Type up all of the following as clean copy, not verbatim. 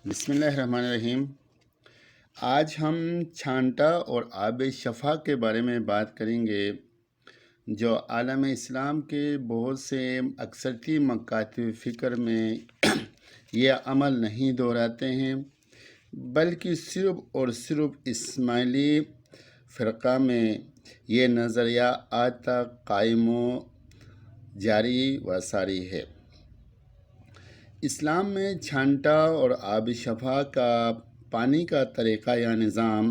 بسم اللہ الرحمن الرحیم۔ آج ہم چھانٹا اور آب شفا کے بارے میں بات کریں گے، جو عالم اسلام کے بہت سے اکثرتی مکاتب فکر میں یہ عمل نہیں دہراتے ہیں، بلکہ صرف اور صرف اسماعیلی فرقہ میں یہ نظریہ آج تک قائم و جاری و ساری ہے۔ اسلام میں چھانٹا اور آب شفا کا پانی کا طریقہ یا نظام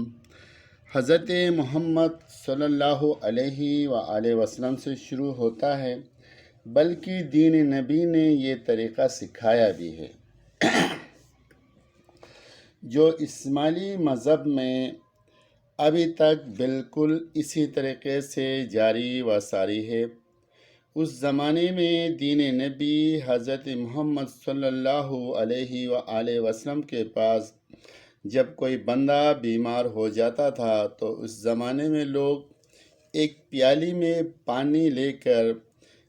حضرت محمد صلی اللہ علیہ وآلہ وسلم سے شروع ہوتا ہے، بلکہ دین نبی نے یہ طریقہ سکھایا بھی ہے، جو اسماعیلی مذہب میں ابھی تک بالکل اسی طریقے سے جاری و ساری ہے۔ اس زمانے میں دین نبی حضرت محمد صلی اللہ علیہ وآلہ وسلم کے پاس جب کوئی بندہ بیمار ہو جاتا تھا تو اس زمانے میں لوگ ایک پیالی میں پانی لے کر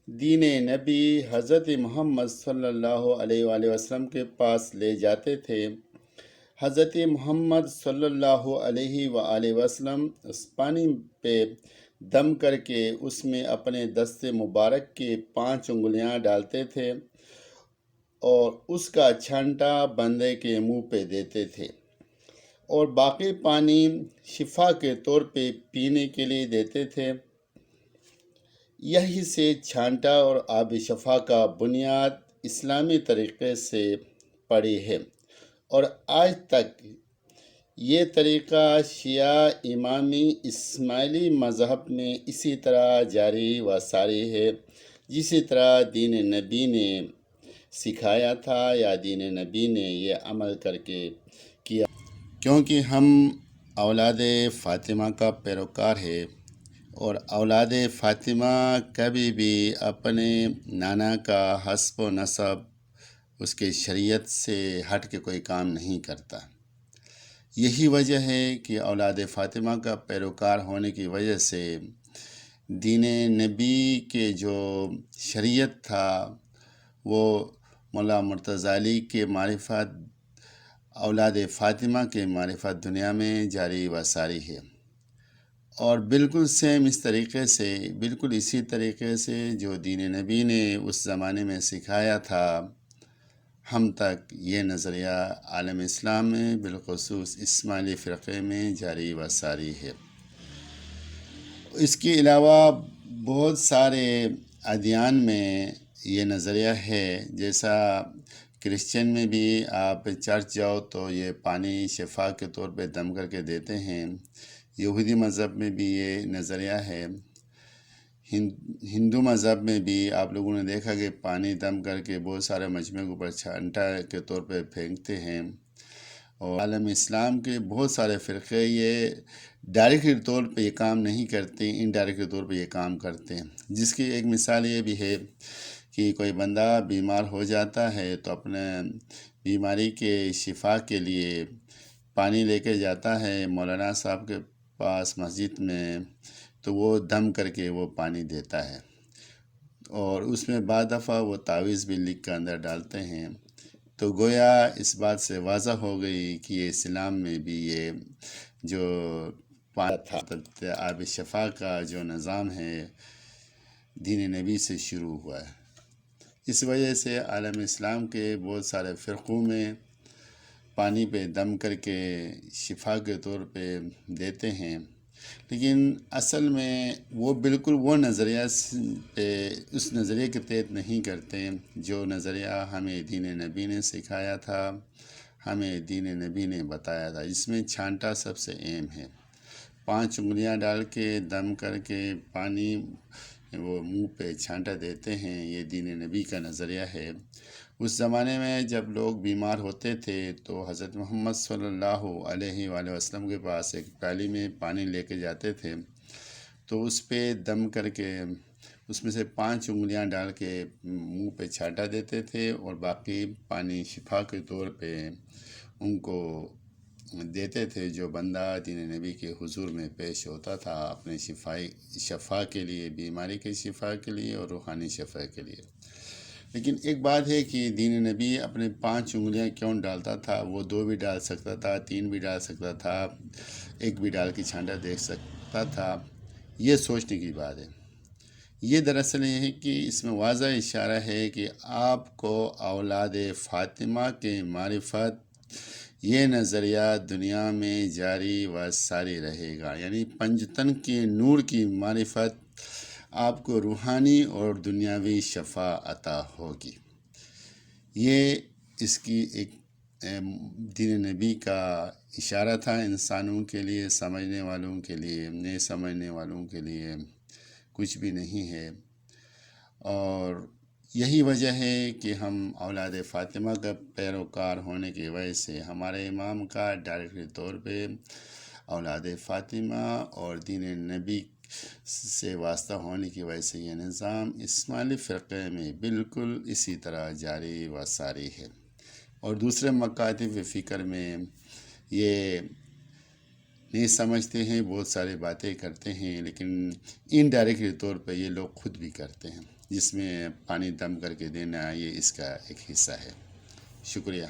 دین نبی حضرت محمد صلی اللہ علیہ وآلہ وسلم کے پاس لے جاتے تھے۔ حضرت محمد صلی اللہ علیہ وآلہ وسلم اس پانی پہ دم کر کے اس میں اپنے دست مبارک کی 5 انگلیاں ڈالتے تھے اور اس کا چھانٹا بندے کے منہ پہ دیتے تھے، اور باقی پانی شفا کے طور پہ پینے کے لیے دیتے تھے۔ یہی سے چھانٹا اور آب شفا کا بنیاد اسلامی طریقے سے پڑی ہے، اور آج تک یہ طریقہ شیعہ امامی اسماعیلی مذہب میں اسی طرح جاری و ساری ہے، جسی طرح دین نبی نے سکھایا تھا یا دین نبی نے یہ عمل کر کے کیا، کیونکہ ہم اولاد فاطمہ کا پیروکار ہے، اور اولاد فاطمہ کبھی بھی اپنے نانا کا حسب و نسب اس کے شریعت سے ہٹ کے کوئی کام نہیں کرتا۔ یہی وجہ ہے کہ اولاد فاطمہ کا پیروکار ہونے کی وجہ سے دین نبی کے جو شریعت تھا وہ مولا مرتضی علی کے معرفت، اولاد فاطمہ کے معرفت دنیا میں جاری و ساری ہے، اور بالکل سیم اس طریقے سے، بالکل اسی طریقے سے جو دین نبی نے اس زمانے میں سکھایا تھا، ہم تک یہ نظریہ عالم اسلام میں بالخصوص اسماعیلی فرقے میں جاری و ساری ہے۔ اس کے علاوہ بہت سارے ادیان میں یہ نظریہ ہے، جیسا کرسچن میں بھی آپ چرچ جاؤ تو یہ پانی شفا کے طور پہ دم کر کے دیتے ہیں، یہودی مذہب میں بھی یہ نظریہ ہے، ہندو مذہب میں بھی آپ لوگوں نے دیکھا کہ پانی دم کر کے بہت سارے مجمع کے اوپر چھانٹا کے طور پہ پھینکتے ہیں، اور عالم اسلام کے بہت سارے فرقے یہ ڈائریکٹ طور پہ یہ کام نہیں کرتے، انڈائریکٹ طور پہ یہ کام کرتے ہیں، جس کی ایک مثال یہ بھی ہے کہ کوئی بندہ بیمار ہو جاتا ہے تو اپنے بیماری کے شفا کے لیے پانی لے کے جاتا ہے مولانا صاحب کے پاس مسجد میں، تو وہ دم کر کے وہ پانی دیتا ہے، اور اس میں بعض دفعہ وہ تعویذ بھی لکھ کر اندر ڈالتے ہیں۔ تو گویا اس بات سے واضح ہو گئی کہ یہ اسلام میں بھی یہ جو پانی تھا، آب شفا کا جو نظام ہے دین نبی سے شروع ہوا ہے۔ اس وجہ سے عالم اسلام کے بہت سارے فرقوں میں پانی پہ دم کر کے شفا کے طور پہ دیتے ہیں، لیکن اصل میں وہ بالکل وہ نظریہ پہ اس نظریے کے تحت نہیں کرتے جو نظریہ ہمیں دین نبی نے سکھایا تھا، ہمیں دین نبی نے بتایا تھا۔ اس میں چھانٹا سب سے اہم ہے، 5 انگلیاں ڈال کے دم کر کے پانی وہ منہ پہ چھانٹا دیتے ہیں، یہ دین نبی کا نظریہ ہے۔ اس زمانے میں جب لوگ بیمار ہوتے تھے تو حضرت محمد صلی اللہ علیہ وآلہ وسلم کے پاس ایک پیالی میں پانی لے کے جاتے تھے، تو اس پہ دم کر کے اس میں سے 5 انگلیاں ڈال کے منہ پہ چھانٹا دیتے تھے، اور باقی پانی شفا کے طور پہ ان کو دیتے تھے، جو بندہ دین نبی کے حضور میں پیش ہوتا تھا اپنے شفا کے لیے، بیماری کے شفا کے لیے اور روحانی شفا کے لیے۔ لیکن ایک بات ہے کہ دین نبی اپنے 5 انگلیاں کیوں ڈالتا تھا؟ وہ 2 بھی ڈال سکتا تھا، 3 بھی ڈال سکتا تھا، 1 بھی ڈال کے چھانٹا دیکھ سکتا تھا۔ یہ سوچنے کی بات ہے۔ یہ دراصل یہ ہے کہ اس میں واضح اشارہ ہے کہ آپ کو اولاد فاطمہ کے معرفت، یہ نظریہ دنیا میں جاری و ساری رہے گا، یعنی پنجتن کے نور کی معرفت آپ کو روحانی اور دنیاوی شفا عطا ہوگی۔ یہ اس کی ایک دین نبی کا اشارہ تھا انسانوں کے لیے، سمجھنے والوں کے لیے، نہیں سمجھنے والوں کے لیے کچھ بھی نہیں ہے۔ اور یہی وجہ ہے کہ ہم اولاد فاطمہ کا پیروکار ہونے کی وجہ سے ہمارے امام کا ڈائریکٹری طور پہ اولاد فاطمہ اور دین نبی سے واسطہ ہونے کی وجہ سے یہ نظام اسماعیلی فرقے میں بالکل اسی طرح جاری و ساری ہے۔ اور دوسرے مکاتب فکر میں یہ نہیں سمجھتے ہیں، بہت ساری باتیں کرتے ہیں، لیکن انڈائریکٹلی طور پہ یہ لوگ خود بھی کرتے ہیں، جس میں پانی دم کر کے دینا یہ اس کا ایک حصہ ہے۔ شکریہ۔